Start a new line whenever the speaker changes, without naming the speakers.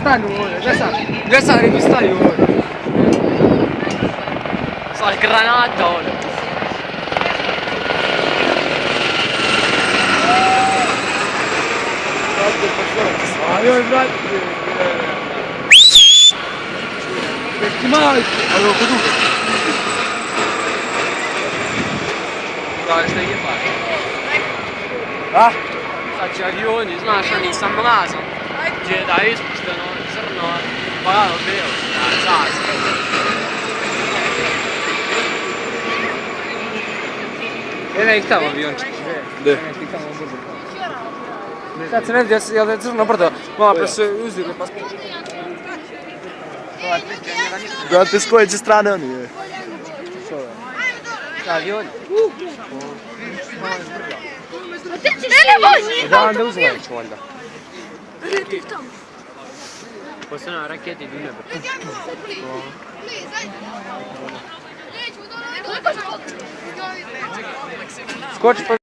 stani ovdje, gdje sam ribi stani ovdje.
Sad granata ovdje.
Ajoj, brate. Ti majke. Ali oko dugo.
Znaš da je baš.
A?
Sad će avioni, znaš, oni sa mrazom. Gdje da je ispušteno crno, plavo, bijelo, zastav.
Ene ih tamo avionček.
Gdje?
Sad se ne vidi, jel je crno brdo, malo pre se uzdigli pa spušta.
Brate, s koje će strane oni je?
Avioni.
Ne vozi!
Da, onda uzimaju ću valjda.
Poslije na raketi idu u nebo.
Skoči pa